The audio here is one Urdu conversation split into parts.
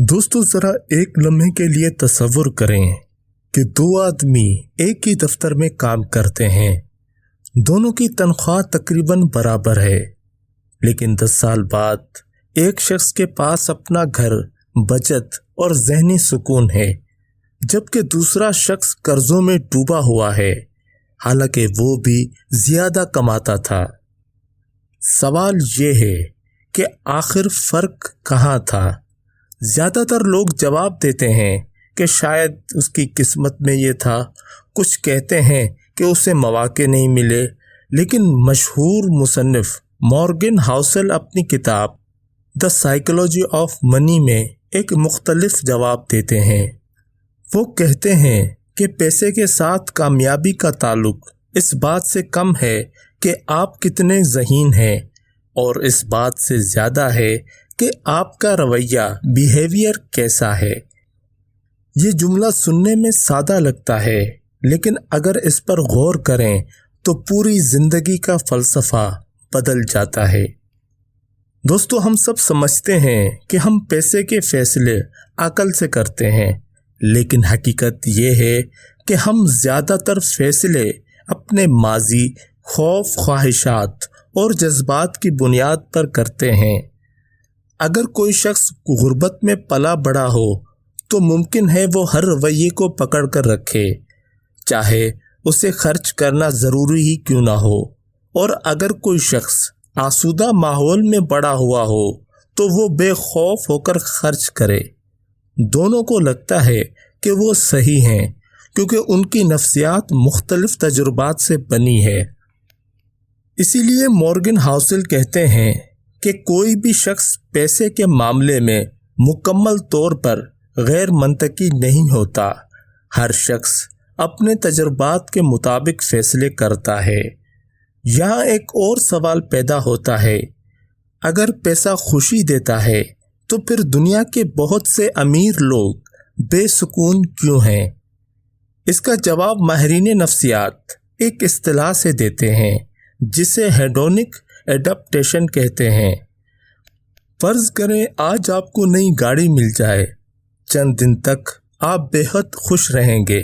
دوستو ذرا ایک لمحے کے لیے تصور کریں کہ دو آدمی ایک ہی دفتر میں کام کرتے ہیں۔ دونوں کی تنخواہ تقریباً برابر ہے، لیکن 10 سال بعد ایک شخص کے پاس اپنا گھر، بچت اور ذہنی سکون ہے، جبکہ دوسرا شخص قرضوں میں ڈوبا ہوا ہے، حالانکہ وہ بھی زیادہ کماتا تھا۔ سوال یہ ہے کہ آخر فرق کہاں تھا؟ زیادہ تر لوگ جواب دیتے ہیں کہ شاید اس کی قسمت میں یہ تھا، کچھ کہتے ہیں کہ اسے مواقع نہیں ملے، لیکن مشہور مصنف مورگن ہاؤسل اپنی کتاب دی سائیکالوجی آف منی میں ایک مختلف جواب دیتے ہیں۔ وہ کہتے ہیں کہ پیسے کے ساتھ کامیابی کا تعلق اس بات سے کم ہے کہ آپ کتنے ذہین ہیں، اور اس بات سے زیادہ ہے کہ آپ کا رویہ، بیہیویئر کیسا ہے۔ یہ جملہ سننے میں سادہ لگتا ہے، لیکن اگر اس پر غور کریں تو پوری زندگی کا فلسفہ بدل جاتا ہے۔ دوستو، ہم سب سمجھتے ہیں کہ ہم پیسے کے فیصلے عقل سے کرتے ہیں، لیکن حقیقت یہ ہے کہ ہم زیادہ تر فیصلے اپنے ماضی، خوف، خواہشات اور جذبات کی بنیاد پر کرتے ہیں۔ اگر کوئی شخص غربت میں پلا بڑا ہو تو ممکن ہے وہ ہر رویے کو پکڑ کر رکھے، چاہے اسے خرچ کرنا ضروری ہی کیوں نہ ہو، اور اگر کوئی شخص آسودہ ماحول میں بڑا ہوا ہو تو وہ بے خوف ہو کر خرچ کرے۔ دونوں کو لگتا ہے کہ وہ صحیح ہیں کیونکہ ان کی نفسیات مختلف تجربات سے بنی ہے۔ اسی لیے مورگن ہاؤسل کہتے ہیں کہ کوئی بھی شخص پیسے کے معاملے میں مکمل طور پر غیر منطقی نہیں ہوتا۔ ہر شخص اپنے تجربات کے مطابق فیصلے کرتا ہے۔ یہاں ایک اور سوال پیدا ہوتا ہے، اگر پیسہ خوشی دیتا ہے تو پھر دنیا کے بہت سے امیر لوگ بے سکون کیوں ہیں؟ اس کا جواب ماہرین نفسیات ایک اصطلاح سے دیتے ہیں جسے ہیڈونک ایڈپٹیشن کہتے ہیں۔ فرض کریں آج آپ کو نئی گاڑی مل جائے، چند دن تک آپ بے حد خوش رہیں گے،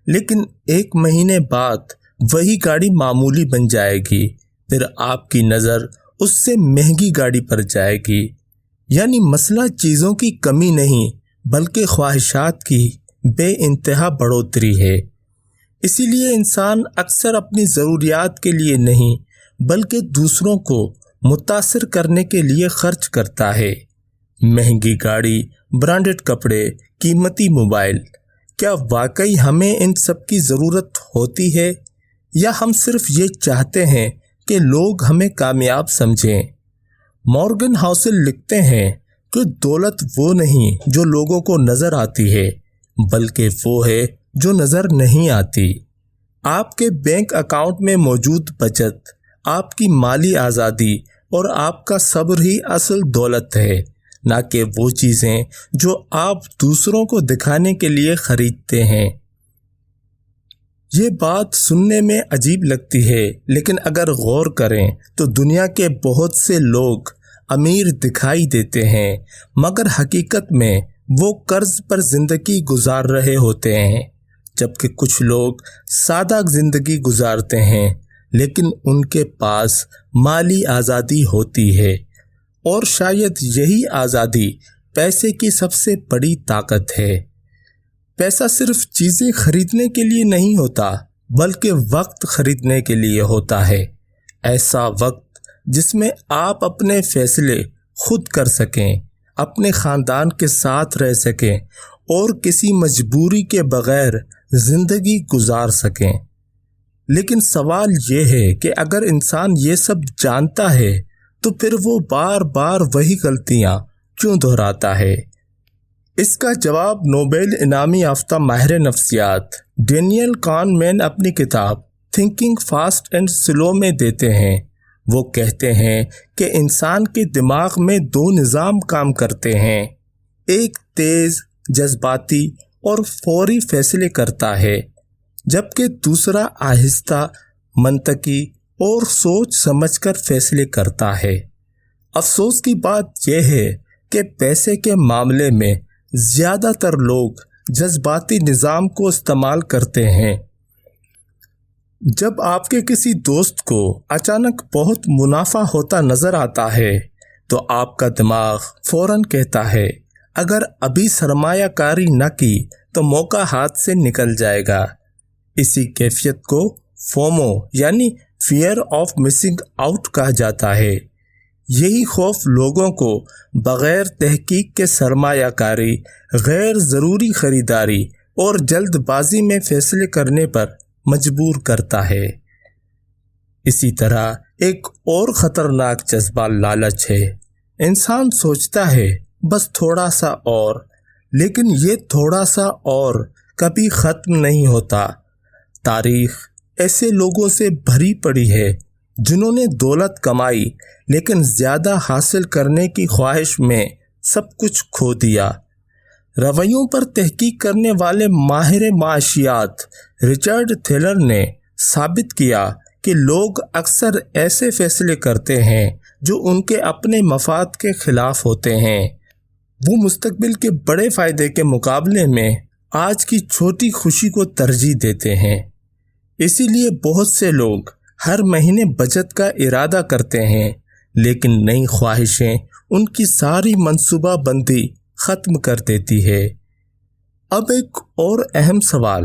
لیکن 1 مہینے بعد وہی گاڑی معمولی بن جائے گی، پھر آپ کی نظر اس سے مہنگی گاڑی پر جائے گی۔ یعنی مسئلہ چیزوں کی کمی نہیں بلکہ خواہشات کی بے انتہا بڑھوتری ہے۔ اسی لیے انسان اکثر اپنی ضروریات کے لیے نہیں بلکہ دوسروں کو متاثر کرنے کے لیے خرچ کرتا ہے۔ مہنگی گاڑی، برانڈڈ کپڑے، قیمتی موبائل، کیا واقعی ہمیں ان سب کی ضرورت ہوتی ہے، یا ہم صرف یہ چاہتے ہیں کہ لوگ ہمیں کامیاب سمجھیں؟ مورگن ہاؤسل لکھتے ہیں کہ دولت وہ نہیں جو لوگوں کو نظر آتی ہے، بلکہ وہ ہے جو نظر نہیں آتی۔ آپ کے بینک اکاؤنٹ میں موجود بچت، آپ کی مالی آزادی اور آپ کا صبر ہی اصل دولت ہے، نہ کہ وہ چیزیں جو آپ دوسروں کو دکھانے کے لیے خریدتے ہیں۔ یہ بات سننے میں عجیب لگتی ہے، لیکن اگر غور کریں تو دنیا کے بہت سے لوگ امیر دکھائی دیتے ہیں، مگر حقیقت میں وہ قرض پر زندگی گزار رہے ہوتے ہیں، جبکہ کچھ لوگ سادہ زندگی گزارتے ہیں لیکن ان کے پاس مالی آزادی ہوتی ہے، اور شاید یہی آزادی پیسے کی سب سے بڑی طاقت ہے۔ پیسہ صرف چیزیں خریدنے کے لیے نہیں ہوتا بلکہ وقت خریدنے کے لیے ہوتا ہے، ایسا وقت جس میں آپ اپنے فیصلے خود کر سکیں، اپنے خاندان کے ساتھ رہ سکیں اور کسی مجبوری کے بغیر زندگی گزار سکیں۔ لیکن سوال یہ ہے کہ اگر انسان یہ سب جانتا ہے تو پھر وہ بار بار وہی غلطیاں کیوں دہراتا ہے؟ اس کا جواب نوبل انعام یافتہ ماہر نفسیات ڈینیل کانمین اپنی کتاب تھنکنگ فاسٹ اینڈ سلو میں دیتے ہیں۔ وہ کہتے ہیں کہ انسان کے دماغ میں 2 نظام کام کرتے ہیں، ایک تیز، جذباتی اور فوری فیصلے کرتا ہے، جبکہ دوسرا آہستہ، منطقی اور سوچ سمجھ کر فیصلے کرتا ہے۔ افسوس کی بات یہ ہے کہ پیسے کے معاملے میں زیادہ تر لوگ جذباتی نظام کو استعمال کرتے ہیں۔ جب آپ کے کسی دوست کو اچانک بہت منافع ہوتا نظر آتا ہے تو آپ کا دماغ فوراً کہتا ہے اگر ابھی سرمایہ کاری نہ کی تو موقع ہاتھ سے نکل جائے گا۔ اسی کیفیت کو فومو یعنی فیئر آف مسنگ آؤٹ کہا جاتا ہے۔ یہی خوف لوگوں کو بغیر تحقیق کے سرمایہ کاری، غیر ضروری خریداری اور جلد بازی میں فیصلے کرنے پر مجبور کرتا ہے۔ اسی طرح ایک اور خطرناک جذبہ لالچ ہے۔ انسان سوچتا ہے بس تھوڑا سا اور، لیکن یہ تھوڑا سا اور کبھی ختم نہیں ہوتا۔ تاریخ ایسے لوگوں سے بھری پڑی ہے جنہوں نے دولت کمائی لیکن زیادہ حاصل کرنے کی خواہش میں سب کچھ کھو دیا۔ رویوں پر تحقیق کرنے والے ماہر معاشیات رچرڈ تھیلر نے ثابت کیا کہ لوگ اکثر ایسے فیصلے کرتے ہیں جو ان کے اپنے مفاد کے خلاف ہوتے ہیں۔ وہ مستقبل کے بڑے فائدے کے مقابلے میں آج کی چھوٹی خوشی کو ترجیح دیتے ہیں۔ اسی لیے بہت سے لوگ ہر مہینے بچت کا ارادہ کرتے ہیں، لیکن نئی خواہشیں ان کی ساری منصوبہ بندی ختم کر دیتی ہے۔ اب ایک اور اہم سوال،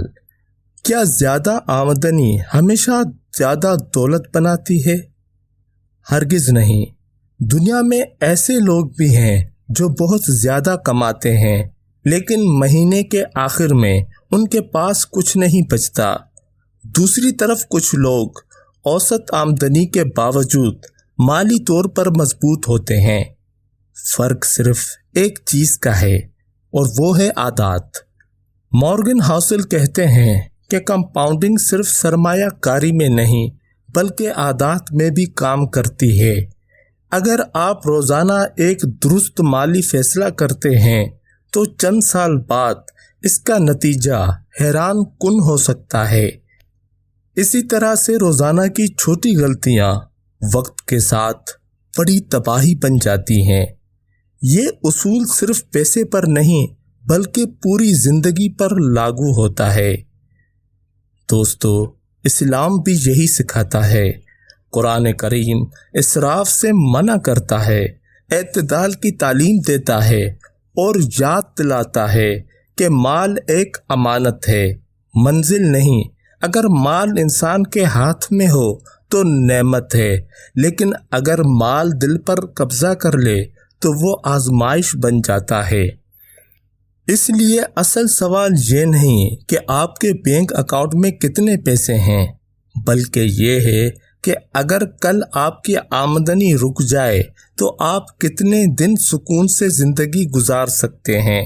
کیا زیادہ آمدنی ہمیشہ زیادہ دولت بناتی ہے؟ ہرگز نہیں۔ دنیا میں ایسے لوگ بھی ہیں جو بہت زیادہ کماتے ہیں لیکن مہینے کے آخر میں ان کے پاس کچھ نہیں بچتا۔ دوسری طرف کچھ لوگ اوسط آمدنی کے باوجود مالی طور پر مضبوط ہوتے ہیں۔ فرق صرف ایک چیز کا ہے اور وہ ہے عادات۔ مورگن ہاؤسل کہتے ہیں کہ کمپاؤنڈنگ صرف سرمایہ کاری میں نہیں بلکہ عادات میں بھی کام کرتی ہے۔ اگر آپ روزانہ ایک درست مالی فیصلہ کرتے ہیں تو چند سال بعد اس کا نتیجہ حیران کن ہو سکتا ہے۔ اسی طرح سے روزانہ کی چھوٹی غلطیاں وقت کے ساتھ بڑی تباہی بن جاتی ہیں۔ یہ اصول صرف پیسے پر نہیں بلکہ پوری زندگی پر لاگو ہوتا ہے۔ دوستو، اسلام بھی یہی سکھاتا ہے۔ قرآن کریم اسراف سے منع کرتا ہے، اعتدال کی تعلیم دیتا ہے اور یاد دلاتا ہے کہ مال ایک امانت ہے، منزل نہیں۔ اگر مال انسان کے ہاتھ میں ہو تو نعمت ہے، لیکن اگر مال دل پر قبضہ کر لے تو وہ آزمائش بن جاتا ہے۔ اس لیے اصل سوال یہ نہیں کہ آپ کے بینک اکاؤنٹ میں کتنے پیسے ہیں، بلکہ یہ ہے کہ اگر کل آپ کی آمدنی رک جائے تو آپ کتنے دن سکون سے زندگی گزار سکتے ہیں۔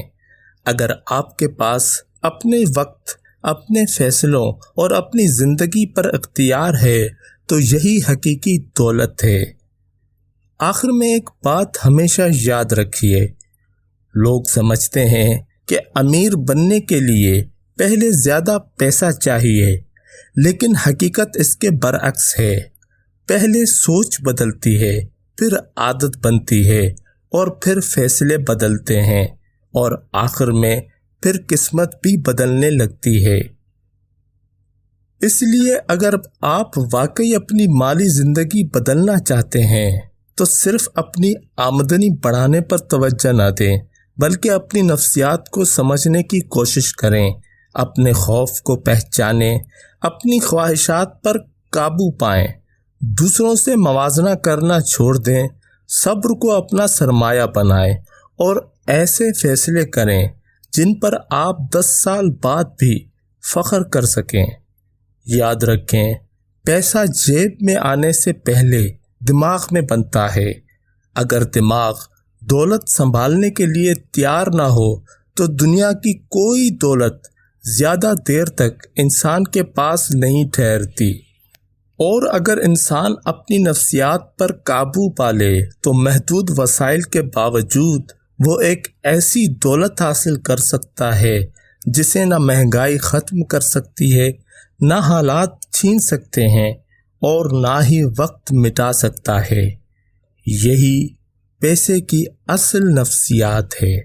اگر آپ کے پاس اپنے وقت، اپنے فیصلوں اور اپنی زندگی پر اختیار ہے تو یہی حقیقی دولت ہے۔ آخر میں ایک بات ہمیشہ یاد رکھیے، لوگ سمجھتے ہیں کہ امیر بننے کے لیے پہلے زیادہ پیسہ چاہیے، لیکن حقیقت اس کے برعکس ہے۔ پہلے سوچ بدلتی ہے، پھر عادت بنتی ہے اور پھر فیصلے بدلتے ہیں اور آخر میں پھر قسمت بھی بدلنے لگتی ہے۔ اس لیے اگر آپ واقعی اپنی مالی زندگی بدلنا چاہتے ہیں تو صرف اپنی آمدنی بڑھانے پر توجہ نہ دیں، بلکہ اپنی نفسیات کو سمجھنے کی کوشش کریں، اپنے خوف کو پہچانیں، اپنی خواہشات پر قابو پائیں، دوسروں سے موازنہ کرنا چھوڑ دیں، صبر کو اپنا سرمایہ بنائیں اور ایسے فیصلے کریں جن پر آپ 10 سال بعد بھی فخر کر سکیں۔ یاد رکھیں، پیسہ جیب میں آنے سے پہلے دماغ میں بنتا ہے۔ اگر دماغ دولت سنبھالنے کے لیے تیار نہ ہو تو دنیا کی کوئی دولت زیادہ دیر تک انسان کے پاس نہیں ٹھہرتی۔ اور اگر انسان اپنی نفسیات پر قابو پا لے تو محدود وسائل کے باوجود وہ ایک ایسی دولت حاصل کر سکتا ہے جسے نہ مہنگائی ختم کر سکتی ہے، نہ حالات چھین سکتے ہیں اور نہ ہی وقت مٹا سکتا ہے۔ یہی پیسے کی اصل نفسیات ہے۔